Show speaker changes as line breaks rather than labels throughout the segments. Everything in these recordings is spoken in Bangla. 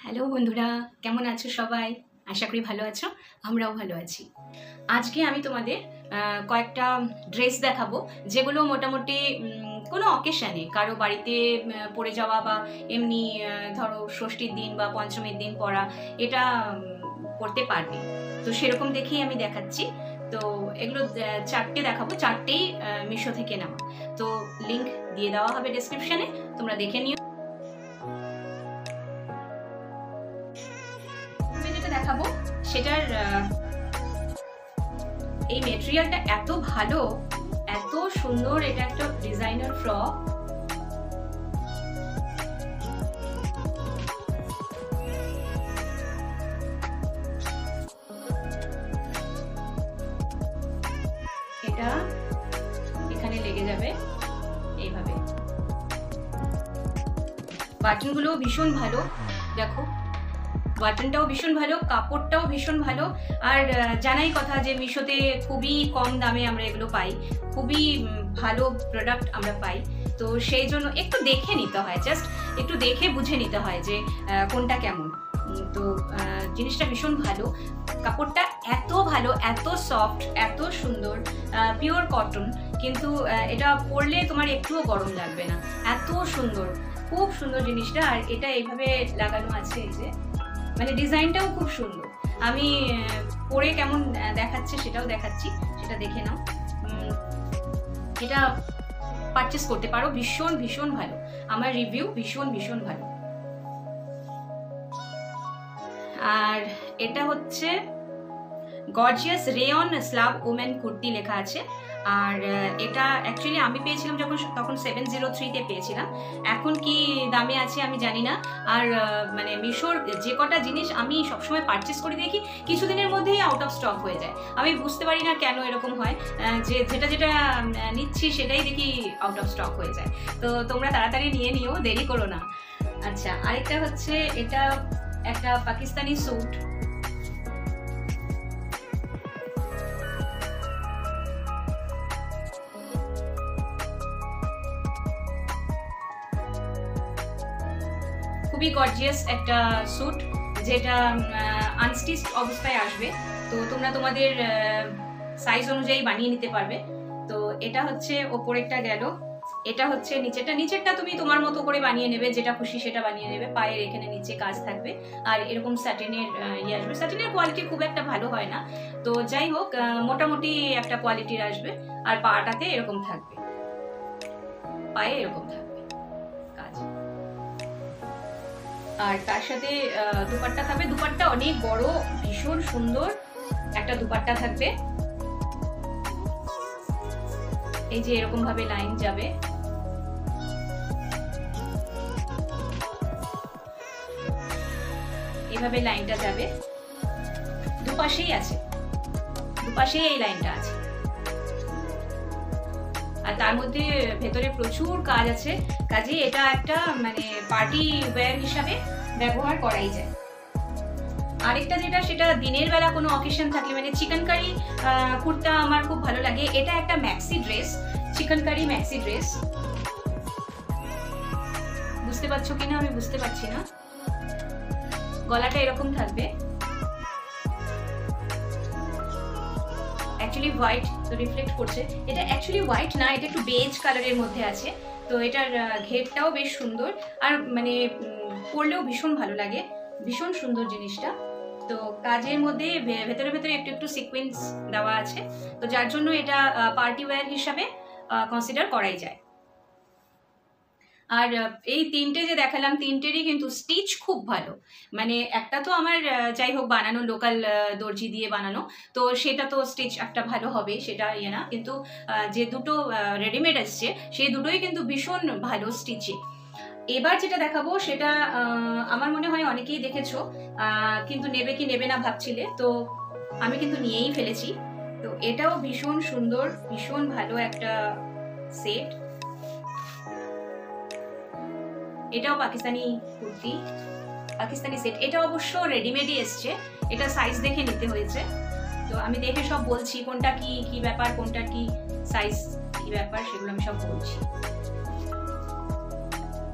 হ্যালো বন্ধুরা, কেমন আছো সবাই? আশা করি ভালো আছো। আমরাও ভালো আছি। আজকে আমি তোমাদের কয়েকটা ড্রেস দেখাবো, যেগুলো মোটামুটি কোনো অকেশানে কারো বাড়িতে পরে যাওয়া বা এমনি ধরো ষষ্ঠীর দিন বা পঞ্চমীর দিন পরা, এটা পরতে পারবে। তো সেরকম দেখেই আমি দেখাচ্ছি। তো এগুলো চারটে দেখাবো, চারটেই মিশো থেকে নেওয়া। তো লিংক দিয়ে দেওয়া হবে ডেসক্রিপশানে, তোমরা দেখে নিও। দেখাবো সেটার এই মেটেরিয়ালটা এত ভালো, এত সুন্দর। এটা একটা ডিজাইনার ফ্রক। এটা এখানে লেগে যাবে এইভাবে। বাটনগুলো ভীষণ ভালো, দেখো বাটনটাও ভীষণ ভালো, কাপড়টাও ভীষণ ভালো। আর জানাই কথা যে মিশোতে খুবই কম দামে আমরা এগুলো পাই, খুবই ভালো প্রোডাক্ট আমরা পাই। তো সেই জন্য একটু দেখে নিতে হয়, জাস্ট একটু দেখে বুঝে নিতে হয় যে কোনটা কেমন। তো জিনিসটা ভীষণ ভালো, কাপড়টা এত ভালো, এত সফট, এত সুন্দর, পিওর কটন। কিন্তু এটা পরলে তোমার একটুও গরম লাগবে না, এত সুন্দর, খুব সুন্দর জিনিসটা। আর এটা এইভাবে লাগানো আছে, এই যে মানে ডিজাইনটাও খুব সুন্দর। আমি পরে কেমন দেখাচ্ছে সেটাও দেখাচ্ছি, সেটা দেখে নাও। এটা পারচেস করতে পারো, ভীষণ ভীষণ ভালো। আমার রিভিউ ভীষণ ভীষণ ভালো। আর এটা হচ্ছে gorgeous rayon slub women kurti লেখা আছে। আর এটা অ্যাকচুয়ালি আমি পেয়েছিলাম তখন 703-তে পেয়েছিলাম। এখন কি দামে আছে আমি জানি না। আর মানে মিশোর যে কটা জিনিস আমি সবসময় পারচেস করে দেখি, কিছুদিনের মধ্যেই আউট অফ স্টক হয়ে যায়। আমি বুঝতে পারি না কেন এরকম হয়, যে যেটা নিচ্ছি সেটাই দেখি আউট অফ স্টক হয়ে যায়। তো তোমরা তাড়াতাড়ি নিয়ে নিও, দেরি করো না। আচ্ছা, আরেকটা হচ্ছে এটা একটা পাকিস্তানি স্যুট। খুবই গর্জিয়াস একটা স্যুট, যেটা আনস্টিচড অবস্থায় আসবে। তো তোমরা তোমাদের সাইজ অনুযায়ী বানিয়ে নিতে পারবে। তো এটা হচ্ছে ওপরেরটা গেল, এটা হচ্ছে নিচেরটা তুমি তোমার মতো করে বানিয়ে নেবে, যেটা খুশি সেটা বানিয়ে নেবে। পায়ের এখানে নিচে কাজ থাকবে, আর এরকম স্যাটিনের ইয়ে আসবে। স্যাটিনের কোয়ালিটি খুব একটা ভালো হয় না, তো যাই হোক মোটামুটি একটা কোয়ালিটির আসবে। আর পাটাতে এরকম থাকবে, পায়ে এরকম থাকবে কাজ। আর তার সাথে দুপাট্টা থাকবে। দুপাট্টা অনেক বড়, ভীষণ সুন্দর একটা দুপাট্টা থাকবে। এই যে এরকম ভাবে লাইন যাবে, এভাবে লাইনটা যাবে। দুপাশেই আছে, দুপাশেই এই লাইনটা আছে। আর তার মধ্যে ভেতরে প্রচুর কাজ আছে, কাজে এটা একটা মানে পার্টি ওয়্যার হিসাবে ব্যবহার করাই যায়। আরেকটা যেটা, সেটা দিনের বেলা কোনো অকেশন থাকলে, মানে চিকেনকারি কুর্তা আমার খুব ভালো লাগে। এটা একটা ম্যাক্সি ড্রেস, চিকেনকারি ম্যাক্সি ড্রেস। বুঝতে পারছো কিনা আমি বুঝতে পারছি না। গলাটা এরকম থাকবে, অ্যাকচুয়ালি হোয়াইট, তো রিফ্লেক্ট করছে। এটা অ্যাকচুয়ালি হোয়াইট না, এটা একটু বেজ কালারের মধ্যে আছে। তো এটার ঘেরটাও বেশ সুন্দর, আর মানে পরলেও ভীষণ ভালো লাগে, ভীষণ সুন্দর জিনিসটা। তো কাজের মধ্যে ভেতরে ভেতরে একটু একটু সিকোয়েন্স দেওয়া আছে, তো যার জন্য এটা পার্টি ওয়্যার হিসাবে কনসিডার করাই যায়। আর এই তিনটে যে দেখালাম, তিনটেরই কিন্তু স্টিচ খুব ভালো। মানে একটা তো আমার যাই হোক বানানো, লোকাল দর্জি দিয়ে বানানো, তো সেটা তো স্টিচ একটা ভালো হবে, সেটা ইয়ে না। কিন্তু যে দুটো রেডিমেড আসছে, সেই দুটোই কিন্তু ভীষণ ভালো স্টিচিং। এবার যেটা দেখাবো সেটা আমার মনে হয় অনেকেই দেখেছো, কিন্তু নেবে কি নেবে না ভাবছিলে, তো আমি কিন্তু নিয়েই ফেলেছি। তো এটাও ভীষণ সুন্দর, ভীষণ ভালো একটা সেট। এটাও পাকিস্তানি কুর্তি, পাকিস্তানি সেট। এটা অবশ্য রেডিমেডই এসছে, এটা সাইজ দেখে নিতে হয়েছে। তো আমি দেখে সব বলছি, কোনটা কি কি ব্যাপার, কোনটা কি সাইজ কি ব্যাপার, সেগুলো আমি সব বলছি।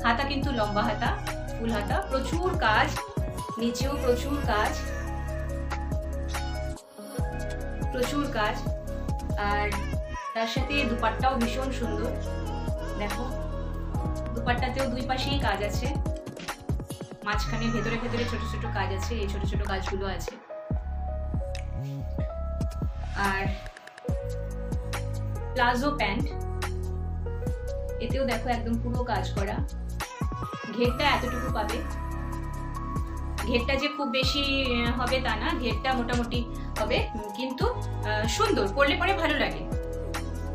হাতা কিন্তু লম্বা হাতা, ফুল হাতা, প্রচুর কাজ, নিচেও প্রচুর কাজ, প্রচুর কাজ। আর তার সাথে দুপাট্টাও ভীষণ সুন্দর, দেখো দুপাট্টাতেও দুই পাশেই কাজ আছে, মাঝখানে ভেতরে ভেতরে ছোট ছোট কাজ আছে, এই ছোট ছোট কাজগুলো আছে। আর প্লাজো প্যান্ট, এতেও দেখো একদম পুরো কাজ করা, ঘেরটা এতটুকু পাবে, ঘেরটা যে খুব বেশি হবে তা না, ঘেরটা মোটামুটি হবে, কিন্তু সুন্দর, পরলে পরে ভালো লাগে।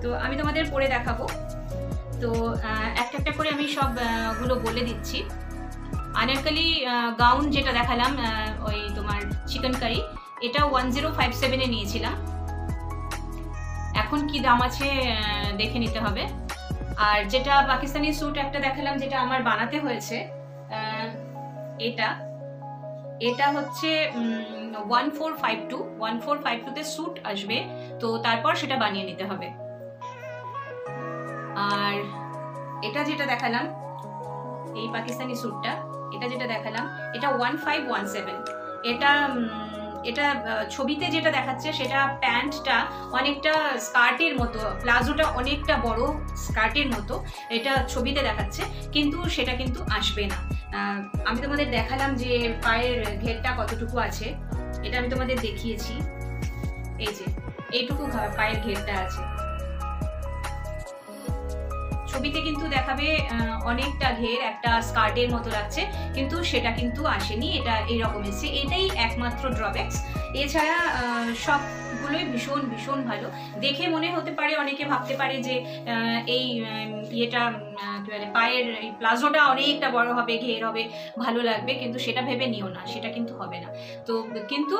তো আমি তোমাদের পরে দেখাবো, তো একটা একটা করে আমি সবগুলো বলে দিচ্ছি। আনারকলি গাউন যেটা দেখালাম, ওই তোমার চিকেন কারি, এটা 1057 নিয়েছিলাম, এখন কি দাম আছে দেখে নিতে হবে। আর যেটা পাকিস্তানি স্যুট একটা দেখালাম, যেটা আমার বানাতে হয়েছে, এটা এটা হচ্ছে 1452 স্যুট আসবে, তো তারপর সেটা বানিয়ে নিতে হবে। আর এটা যেটা দেখালাম, এই পাকিস্তানি স্যুটটা, এটা যেটা দেখালাম, এটা 1517। এটা ছবিতে যেটা দেখাচ্ছে সেটা প্যান্টটা অনেকটা স্কার্টের মতো, প্লাজোটা অনেকটা বড় স্কার্টের মতো এটা ছবিতে দেখাচ্ছে, কিন্তু সেটা কিন্তু আসবে না। আমি তোমাদের দেখালাম যে পায়ের ঘেরটা কতটুকু আছে, এটা আমি তোমাদের দেখিয়েছি, এই যে এইটুকু পায়ের ঘেরটা আছে। ছবিতে কিন্তু দেখাবে অনেকটা ঘের, একটা স্কার্টের মতো লাগছে, কিন্তু সেটা কিন্তু আসেনি, এটা এইরকম এসেছে, এটাই একমাত্র ড্রব্যাকস। এছাড়া সবগুলোই ভীষণ ভীষণ ভালো। দেখে মনে হতে পারে, অনেকে ভাবতে পারে যে এই ইয়েটা কি বলে, পায়ের এই প্লাজোটা অনেকটা বড় হবে, ঘের হবে, ভালো লাগবে, কিন্তু সেটা ভেবে নিও না, সেটা কিন্তু হবে না। তো কিন্তু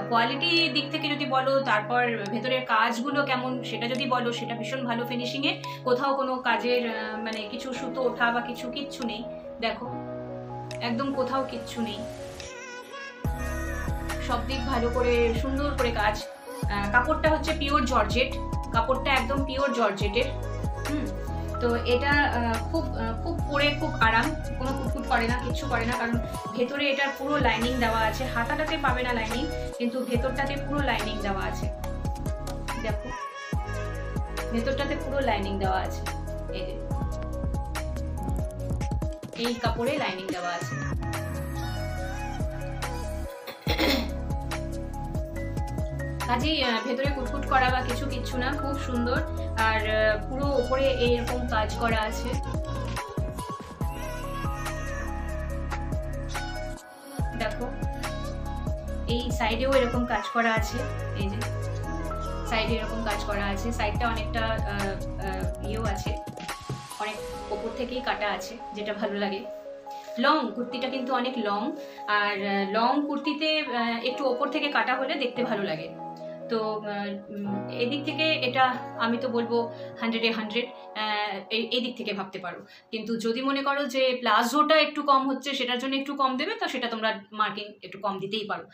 কোয়ালিটি দিক থেকে যদি বলো, তারপর ভেতরের কাজগুলো কেমন সেটা যদি বলো, সেটা ভীষণ ভালো ফিনিশিংয়ে, কোথাও কোনো কাজের মানে কিছু সুতো ওঠা বা কিচ্ছু নেই, দেখো একদম কোথাও কিচ্ছু নেই, সব দিক ভালো করে সুন্দর করে কাজ। কাপড়টা হচ্ছে পিওর জর্জেট, কাপড়টা একদম পিওর জর্জেটের। তো এটা খুব খুব পরে খুব আরাম, কোনো কুটকুট করে না, কিচ্ছু করে না, কারণ ভেতরে এটার পুরো লাইনিং দেওয়া আছে। হাতাটাতে পাবে না লাইনিং, কিন্তু ভেতরটাতে পুরো লাইনিং দেওয়া আছে, দেখো ভেতরটাতে পুরো লাইনিং দেওয়া আছে, এই কাপড়ে লাইনিং দেওয়া আছে। কাজেই ভেতরে কুটকুট করা বা কিচ্ছু না, খুব সুন্দর। আর পুরো উপরে এইরকম কাজ করা আছে, দেখো এই সাইডেও এরকম কাজ করা আছে, এই যে সাইডে এরকম কাজ করা আছে, সাইডটা অনেকটা ইয়েও আছে, অনেক ওপর থেকেই কাটা আছে, যেটা ভালো লাগে। লং কুর্তিটা কিন্তু অনেক লং, আর লং কুর্তিতে একটু ওপর থেকে কাটা হলে দেখতে ভালো লাগে। তো এদিক থেকে এটা আমি তো বলবো 100-এ 100, এই দিক থেকে ভাবতে পারো। কিন্তু যদি মনে করো যে প্লাজোটা একটু কম হচ্ছে, সেটার জন্য একটু কম দেবে, তো সেটা তোমরা মার্কিং একটু কম দিতেই পারো।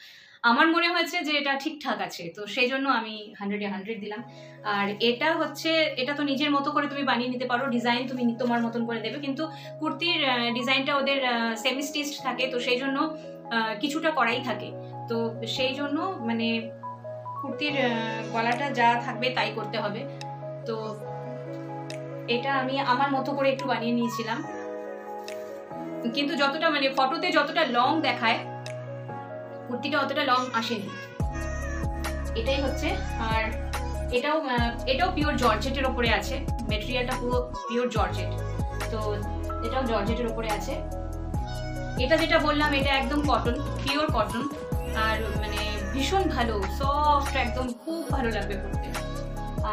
আমার মনে হয়েছে যে এটা ঠিকঠাক আছে, তো সেই জন্য আমি 100-এ 100 দিলাম। আর এটা হচ্ছে, এটা তো নিজের মতো করে তুমি বানিয়ে নিতে পারো, ডিজাইন তুমি তোমার মতন করে দেবে, কিন্তু কুর্তির ডিজাইনটা ওদের সেমি স্টিচড থাকে, তো সেই জন্য কিছুটা করাই থাকে, তো সেই জন্য মানে কুর্তির গলাটা যা থাকবে তাই করতে হবে। তো এটা আমি আমার মতো করে একটু বানিয়ে নিয়েছিলাম, কিন্তু যতটা মানে ফটোতে যতটা লং দেখায়, কুর্তিটা অতটা লং আসেনি, এটাই হচ্ছে। আর এটাও পিওর জর্জেটের ওপরে আছে, মেটেরিয়ালটা পুরো পিওর জর্জেট, তো এটাও জর্জেটের ওপরে আছে। এটা যেটা বললাম, এটা একদম কটন, পিওর কটন, আর মানে ভীষণ ভালো, সফট, একদম খুব ভালো লাগবে পরতে।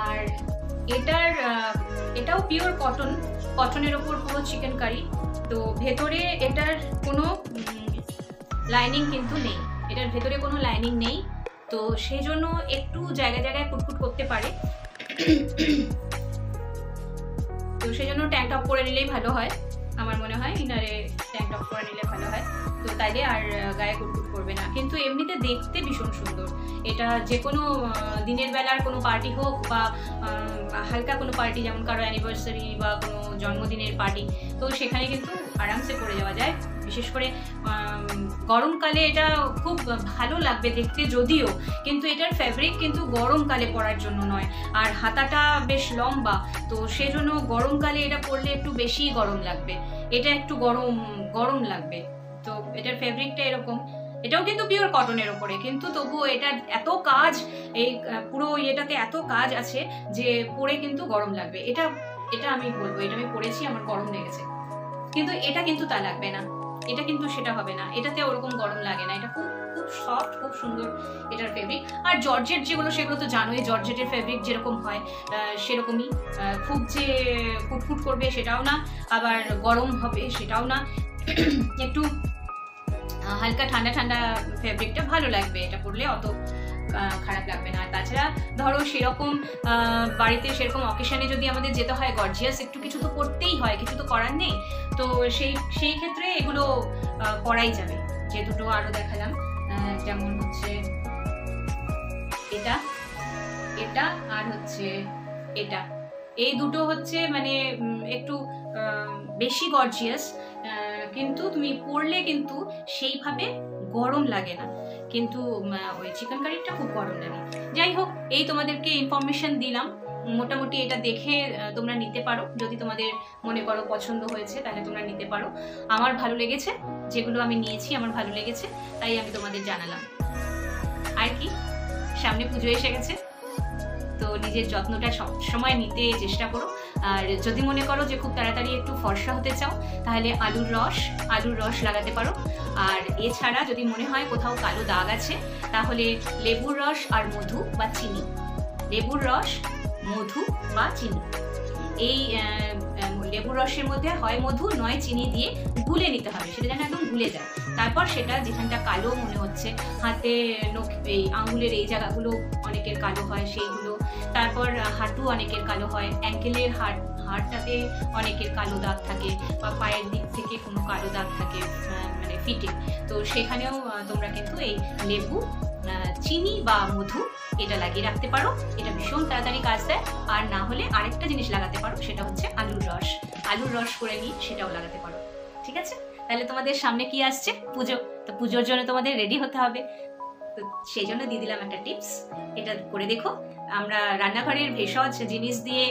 আর এটাও পিওর কটন, কটনের ওপর পুরো চিকেন কারি, তো ভেতরে এটার কোনো লাইনিং কিন্তু নেই, এটার ভেতরে কোনো লাইনিং নেই, তো সেই জন্য একটু জায়গায় জায়গায় কুটকুট করতে পারে, তো সেই জন্য ট্যাঙ্ক টপ পরে নিলেই ভালো হয়, আমার মনে হয় ইনারে ট্যাঙ্ক টপ পরে নিলে ভালো হয়, তো তাইলে আর গায়ে কুটকুট করবে না। কিন্তু এমনিতে দেখতে ভীষণ সুন্দর, এটা যে কোনো দিনের বেলার কোনো পার্টি হোক বা হালকা কোনো পার্টি, যেমন কারো অ্যানিভার্সারি বা কোনো জন্মদিনের পার্টি, তো সেখানে কিন্তু আরামসে পরে যাওয়া যায়, বিশেষ করে গরমকালে এটা খুব ভালো লাগবে দেখতে যদিও, কিন্তু এটার ফ্যাব্রিক কিন্তু গরমকালে পরার জন্য নয়, আর হাতাটা বেশ লম্বা, তো সেজন্য গরমকালে এটা পরলে একটু বেশি গরম লাগবে, এটা একটু গরম লাগবে। তো এটার ফ্যাব্রিকটা এরকম, এটাও কিন্তু পিওর কটনের ওপরে, কিন্তু তবুও এটা এত কাজ, এই পুরো ইয়েটাতে এত কাজ আছে যে পরে কিন্তু গরম লাগবে। এটা এটা আমি বলবো, এটা আমি পরেছি, আমার গরম লেগেছে, কিন্তু এটা কিন্তু তা লাগবে না, এটা কিন্তু সেটা হবে না, এটাতে ওরকম গরম লাগে না। এটা খুব খুব সফট, খুব সুন্দর এটার ফেব্রিক। আর জর্জেট যেগুলো সেগুলো তো জানোই, জর্জেটের ফেব্রিক যেরকম হয় সেরকমই, খুব যে ফুটফুট করবে সেটাও না, আবার গরম হবে সেটাও না, একটু হালকা ঠান্ডা ঠান্ডা ফেব্রিকটা ভালো লাগবে, এটা পরলে অত খারাপ লাগবে না। আর তাছাড়া ধরো সেরকম বাড়িতে সেরকম অকেশনে যদি আমাদের যেতে হয়, গর্জিয়াস একটু কিছু তো পরতেই হয়, কিছু তো করার নেই, তো সেই ক্ষেত্রে এগুলো পরাই যাবে। যে দুটো আরো দেখালাম, যেমন হচ্ছে এটা, এটা আর হচ্ছে এটা, এই দুটো হচ্ছে মানে একটু বেশি গর্জিয়াস, কিন্তু তুমি পরলে কিন্তু সেইভাবে গরম লাগে না, কিন্তু ওই চিকেন কারিটা খুব গরম লাগে। যাই হোক, এই তোমাদেরকে ইনফরমেশন দিলাম, মোটামুটি এটা দেখে তোমরা নিতে পারো, যদি তোমাদের মনে করো পছন্দ হয়েছে তাহলে তোমরা নিতে পারো। আমার ভালো লেগেছে, যেগুলো আমি নিয়েছি আমার ভালো লেগেছে, তাই আমি তোমাদের জানালাম। আর কি, সামনে পুজো এসে গেছে, তো নিজের যত্নটা সবসময় নিতে চেষ্টা করো। আর যদি মনে করো যে খুব তাড়াতাড়ি একটু ফর্সা হতে চাও, তাহলে আলুর রস লাগাতে পারো। আর এছাড়া যদি মনে হয় কোথাও কালো দাগ আছে, তাহলে লেবুর রস আর মধু বা চিনি, লেবুর রস, মধু বা চিনি, এই লেবুর রসের মধ্যে হয় মধু নয় চিনি দিয়ে গুলে নিতে হবে, সেটা যেন একদম গুলে যায়। তারপর সেটা যেখানটা কালো মনে হচ্ছে, হাতে এই আঙুলের এই জায়গাগুলো অনেকের কালো হয় সেইগুলো, তারপর হাঁটু অনেকের কালো হয়, অ্যাঙ্কেলের হাড়টাতে অনেকের কালো দাগ থাকে, বা পায়ের দিক থেকে কোনো কালো দাগ থাকে মানে ফিটে, তো সেখানেও তোমরা কিন্তু এই লেবু, চিনি বা মধু এটা লাগিয়ে রাখতে পারো, এটা ভীষণ তাড়াতাড়ি কাজ দেয়। আর না হলে আরেকটা জিনিস লাগাতে পারো, সেটা হচ্ছে আলুর রস করে নিয়ে সেটাও লাগাতে পারো। ঠিক আছে, তাহলে তোমাদের সামনে কি আসছে, পুজো, তো পুজোর জন্য তোমাদের রেডি হতে হবে, তো সেই জন্য দিয়ে দিলাম একটা টিপস, এটা করে দেখো। আমরা রান্নাঘরের ভেষজ জিনিস দিয়ে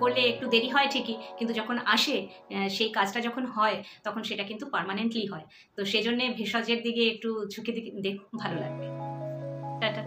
করলে একটু দেরি হয় ঠিকই, কিন্তু যখন আসে সেই কাজটা যখন হয় তখন সেটা কিন্তু পার্মানেন্টলি হয়, তো সেই জন্য ভেষজের দিকে একটু ঝুঁকে দেখো, ভালো লাগবে। টাটা।